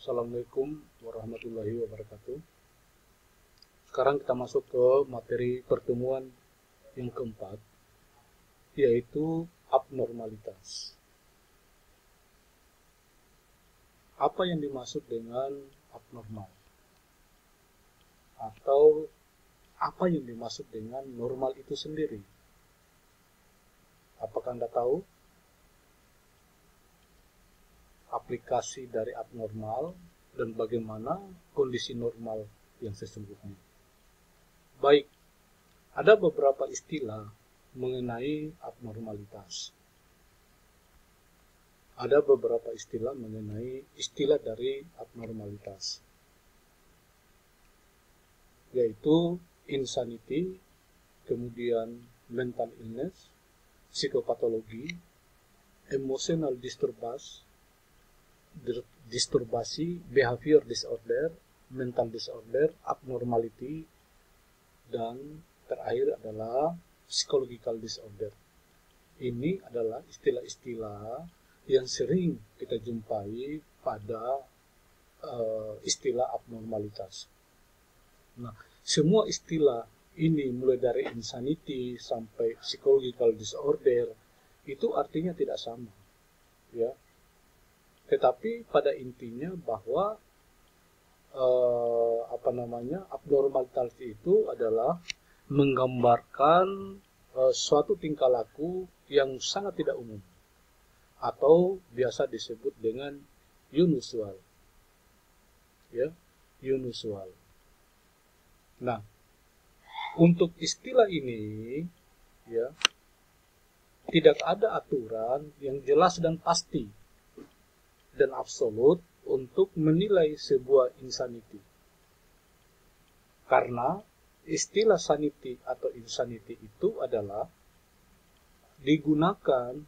Assalamualaikum warahmatullahi wabarakatuh. Sekarang kita masuk ke materi pertemuan yang keempat, yaitu abnormalitas. Apa yang dimaksud dengan abnormal? Atau apa yang dimaksud dengan normal itu sendiri? Apakah Anda tahu aplikasi dari abnormal dan bagaimana kondisi normal yang sesungguhnya? Baik, ada beberapa istilah mengenai abnormalitas. Ada beberapa istilah mengenai istilah dari abnormalitas, yaitu insanity, kemudian mental illness, psikopatologi, emotional disturbasi, behavior disorder, mental disorder, abnormality, dan terakhir adalah psychological disorder. Ini adalah istilah-istilah yang sering kita jumpai pada istilah abnormalitas. Nah, semua istilah ini mulai dari insanity sampai psychological disorder itu artinya tidak sama, ya. Tetapi pada intinya bahwa abnormalitas itu adalah menggambarkan suatu tingkah laku yang sangat tidak umum atau biasa disebut dengan unusual, ya, unusual. Nah, untuk istilah ini, ya, tidak ada aturan yang jelas dan pasti dan absolut untuk menilai sebuah insanity. Karena istilah sanity atau insanity itu adalah digunakan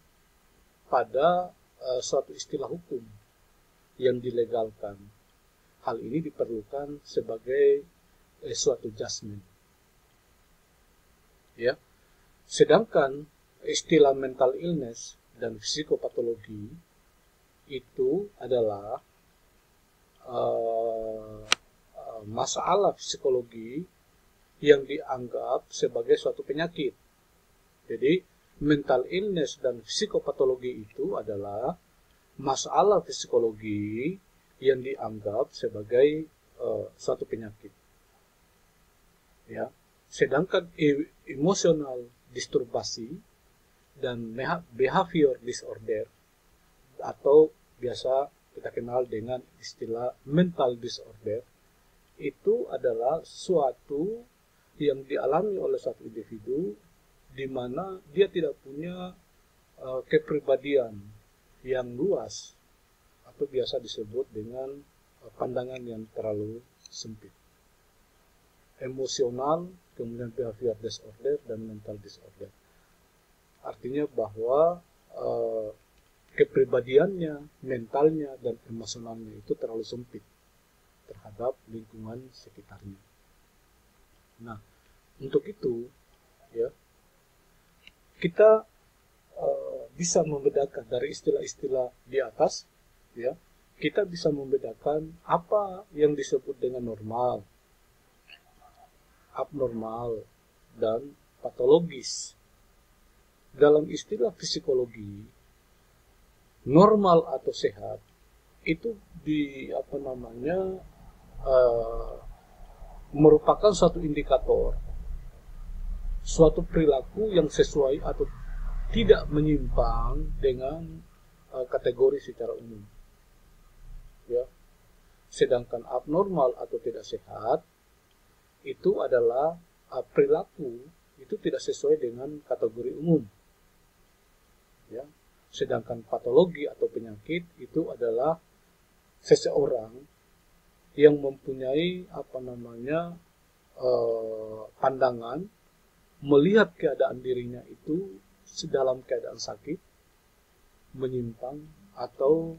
pada suatu istilah hukum yang dilegalkan. Hal ini diperlukan sebagai suatu judgment. Ya. Sedangkan istilah mental illness dan psikopatologi itu adalah masalah psikologi yang dianggap sebagai suatu penyakit. Jadi mental illness dan psikopatologi itu adalah masalah psikologi yang dianggap sebagai suatu penyakit. Ya, sedangkan emotional disturbasi dan behavior disorder atau biasa kita kenal dengan istilah mental disorder itu adalah suatu yang dialami oleh suatu individu di mana dia tidak punya kepribadian yang luas atau biasa disebut dengan pandangan yang terlalu sempit. Emosional, kemudian behavior disorder dan mental disorder. Artinya bahwa kepribadiannya, mentalnya, dan emosionalnya itu terlalu sempit terhadap lingkungan sekitarnya. Nah, untuk itu, ya, kita bisa membedakan dari istilah-istilah di atas, ya, kita bisa membedakan apa yang disebut dengan normal, abnormal, dan patologis. Dalam istilah psikologi, normal atau sehat itu merupakan suatu indikator, suatu perilaku yang sesuai atau tidak menyimpang dengan kategori secara umum. Ya. Sedangkan abnormal atau tidak sehat itu adalah perilaku itu tidak sesuai dengan kategori umum. Ya. Sedangkan patologi atau penyakit itu adalah seseorang yang mempunyai pandangan melihat keadaan dirinya itu dalam keadaan sakit, menyimpang, atau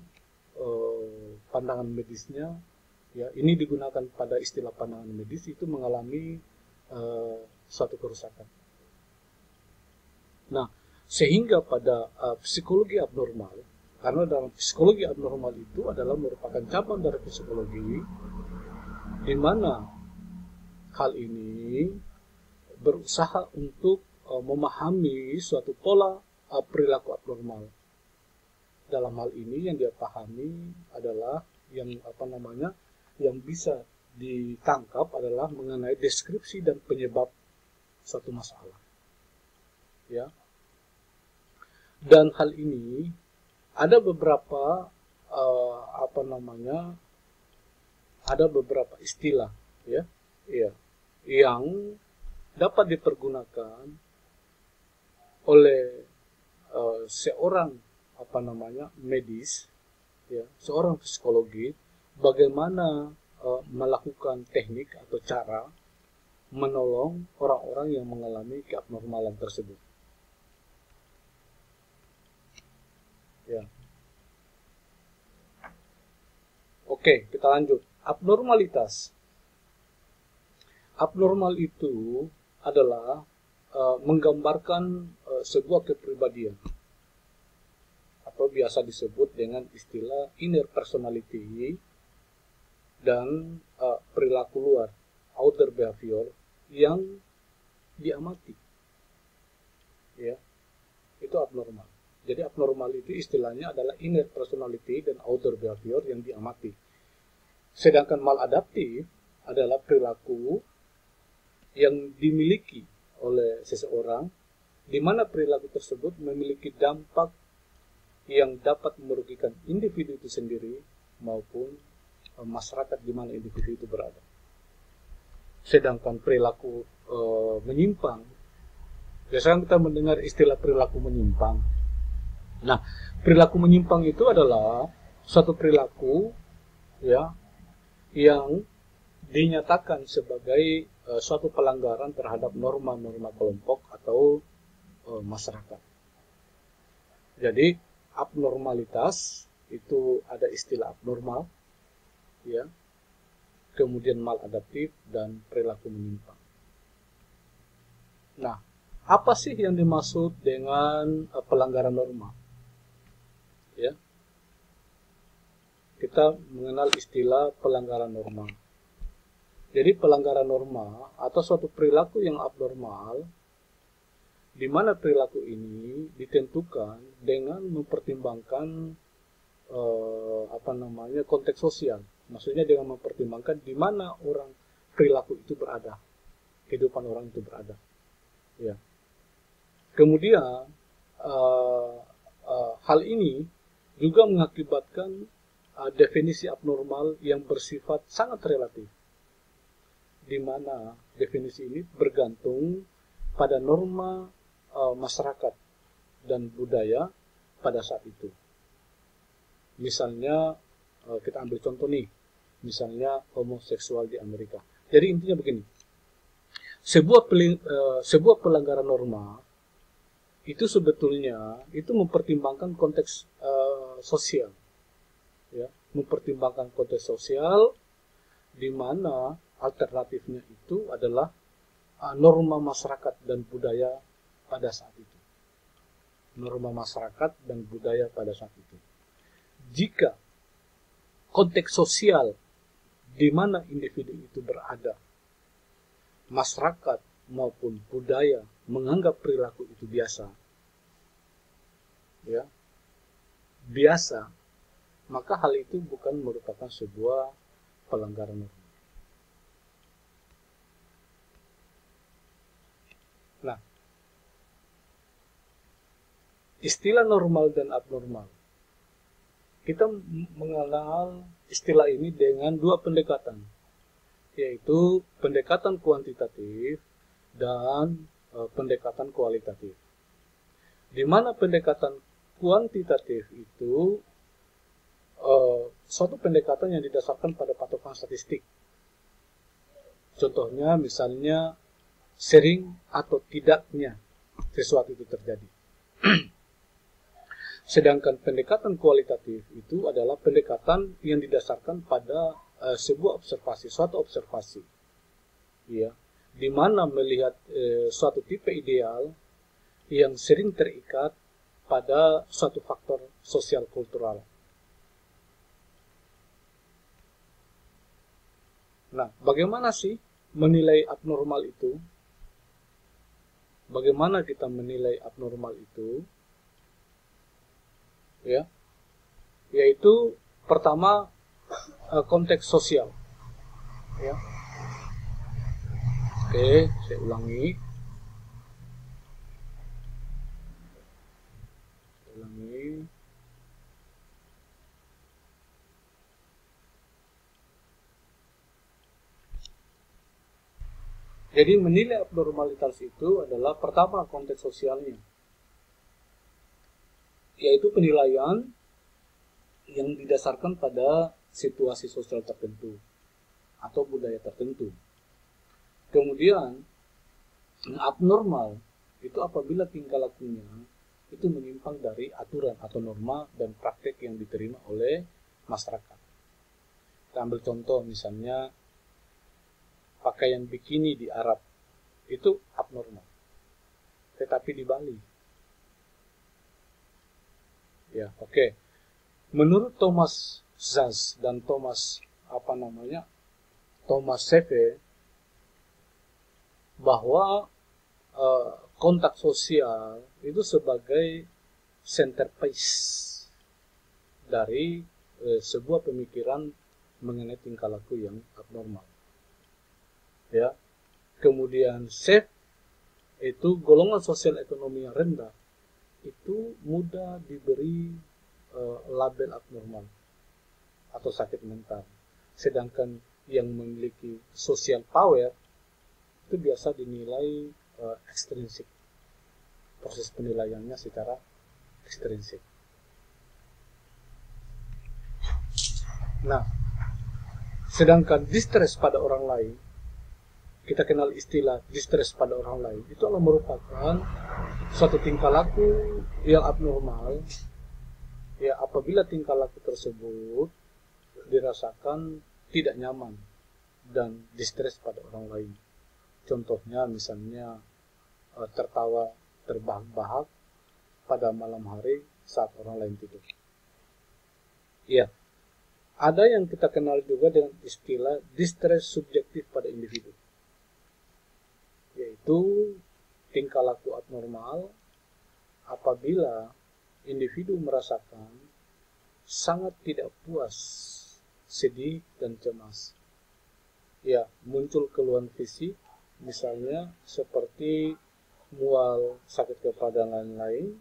pandangan medisnya, ya, ini digunakan pada istilah pandangan medis itu mengalami suatu kerusakan. Nah, sehingga pada psikologi abnormal Karena dalam psikologi abnormal itu adalah merupakan cabang dari psikologi di mana hal ini berusaha untuk memahami suatu pola perilaku abnormal. Dalam hal ini yang dia pahami adalah yang bisa ditangkap adalah mengenai deskripsi dan penyebab suatu masalah. Ya. Dan hal ini ada beberapa istilah ya yang dapat dipergunakan oleh seorang medis, ya, seorang psikologi, bagaimana melakukan teknik atau cara menolong orang-orang yang mengalami keabnormalan tersebut. Ya. Oke, kita lanjut. Abnormalitas. Abnormal itu adalah menggambarkan sebuah kepribadian atau biasa disebut dengan istilah inner personality dan perilaku luar, outer behavior, yang diamati. Ya, itu abnormal. Jadi abnormal itu istilahnya adalah inner personality dan outer behavior yang diamati. Sedangkan maladaptif adalah perilaku yang dimiliki oleh seseorang, di mana perilaku tersebut memiliki dampak yang dapat merugikan individu itu sendiri maupun masyarakat di mana individu itu berada. Sedangkan perilaku menyimpang, biasanya kita mendengar istilah perilaku menyimpang. Nah, perilaku menyimpang itu adalah suatu perilaku ya yang dinyatakan sebagai suatu pelanggaran terhadap norma-norma kelompok atau masyarakat. Jadi abnormalitas itu ada istilah abnormal, ya, kemudian maladaptif dan perilaku menyimpang. Nah, apa sih yang dimaksud dengan pelanggaran norma? Ya, kita mengenal istilah pelanggaran norma. Jadi pelanggaran norma atau suatu perilaku yang abnormal, di mana perilaku ini ditentukan dengan mempertimbangkan konteks sosial. Maksudnya dengan mempertimbangkan di mana orang perilaku itu berada, kehidupan orang itu berada. Ya. Kemudian hal ini juga mengakibatkan definisi abnormal yang bersifat sangat relatif, di mana definisi ini bergantung pada norma masyarakat dan budaya pada saat itu. Misalnya kita ambil contoh nih, misalnya homoseksual di Amerika. Jadi intinya begini, sebuah pelanggaran norma itu sebetulnya itu mempertimbangkan konteks sosial, ya, mempertimbangkan konteks sosial di mana alternatifnya itu adalah norma masyarakat dan budaya pada saat itu. Norma masyarakat dan budaya pada saat itu. Jika konteks sosial di mana individu itu berada, masyarakat maupun budaya menganggap perilaku itu biasa, ya, biasa, maka hal itu bukan merupakan sebuah pelanggaran norma. Nah, istilah normal dan abnormal, kita mengenal istilah ini dengan dua pendekatan, yaitu pendekatan kuantitatif dan pendekatan kualitatif. Di mana pendekatan kuantitatif itu suatu pendekatan yang didasarkan pada patokan statistik. Contohnya misalnya sering atau tidaknya sesuatu itu terjadi. Sedangkan pendekatan kualitatif itu adalah pendekatan yang didasarkan pada sebuah observasi, suatu observasi, ya, di mana melihat suatu tipe ideal yang sering terikat pada suatu faktor sosial kultural. Nah, bagaimana sih menilai abnormal itu? Bagaimana kita menilai abnormal itu? Ya, yaitu pertama konteks sosial. Ya. Oke, saya ulangi. Jadi menilai abnormalitas itu adalah pertama konteks sosialnya, yaitu penilaian yang didasarkan pada situasi sosial tertentu atau budaya tertentu. Kemudian abnormal itu apabila tingkah lakunya itu menyimpang dari aturan atau norma dan praktek yang diterima oleh masyarakat. Kita ambil contoh misalnya pakaian bikini di Arab itu abnormal, tetapi di Bali, ya oke. Menurut Thomas Szasz dan Thomas Seffe, bahwa kontak sosial itu sebagai centerpiece dari sebuah pemikiran mengenai tingkah laku yang abnormal. Ya, kemudian Seffe itu golongan sosial ekonomi yang rendah itu mudah diberi label abnormal atau sakit mental, sedangkan yang memiliki social power itu biasa dinilai ekstrinsik, proses penilaiannya secara ekstrinsik. Nah, sedangkan distress pada orang lain, kita kenal istilah distress pada orang lain, itu adalah merupakan suatu tingkah laku yang abnormal, ya apabila tingkah laku tersebut dirasakan tidak nyaman dan distress pada orang lain. Contohnya misalnya tertawa terbahak-bahak pada malam hari saat orang lain tidur. Ya, ada yang kita kenal juga dengan istilah distress subjektif pada individu, yaitu tingkah laku abnormal apabila individu merasakan sangat tidak puas, sedih, dan cemas. Ya, muncul keluhan fisik, misalnya seperti mual, sakit kepala, dan lain-lain.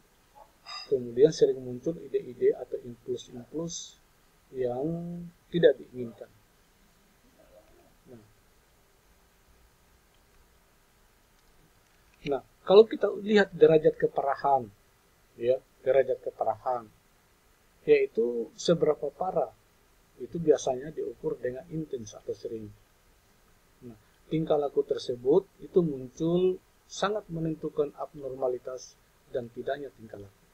Kemudian sering muncul ide-ide atau impuls-impuls yang tidak diinginkan. Nah, kalau kita lihat derajat keparahan, ya, derajat keparahan, yaitu seberapa parah, itu biasanya diukur dengan intens atau sering. Nah, tingkah laku tersebut itu muncul sangat menentukan abnormalitas dan tidaknya tingkah laku.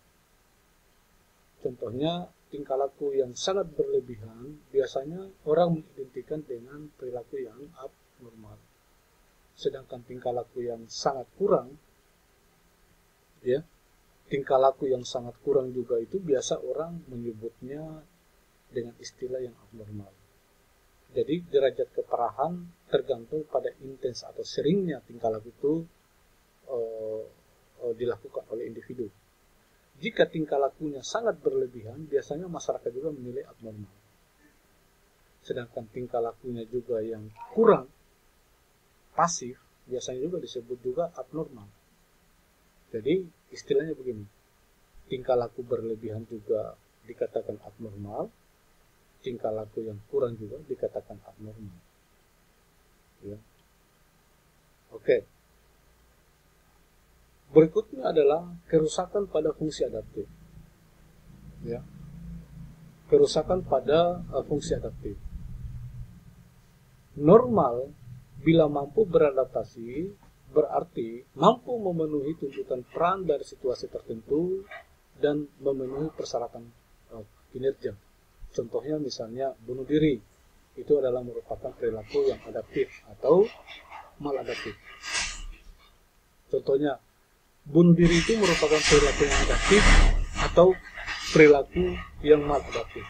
Contohnya, tingkah laku yang sangat berlebihan biasanya orang mengidentikan dengan perilaku yang abnormal. Sedangkan tingkah laku yang sangat kurang, ya, tingkah laku yang sangat kurang juga itu biasa orang menyebutnya dengan istilah yang abnormal. Jadi derajat keparahan tergantung pada intens atau seringnya tingkah laku itu dilakukan oleh individu. Jika tingkah lakunya sangat berlebihan, biasanya masyarakat juga menilai abnormal. Sedangkan tingkah lakunya juga yang kurang, pasif, biasanya juga disebut juga abnormal. Jadi istilahnya begini, tingkah laku berlebihan juga dikatakan abnormal, tingkah laku yang kurang juga dikatakan abnormal. Ya. Oke. Berikutnya adalah kerusakan pada fungsi adaptif. Ya. Kerusakan pada fungsi adaptif. Normal bila mampu beradaptasi berarti mampu memenuhi tuntutan peran dari situasi tertentu dan memenuhi persyaratan kinerja. Contohnya misalnya bunuh diri, itu adalah merupakan perilaku yang adaptif atau maladaptif. Contohnya, bunuh diri itu merupakan perilaku yang adaptif atau perilaku yang maladaptif.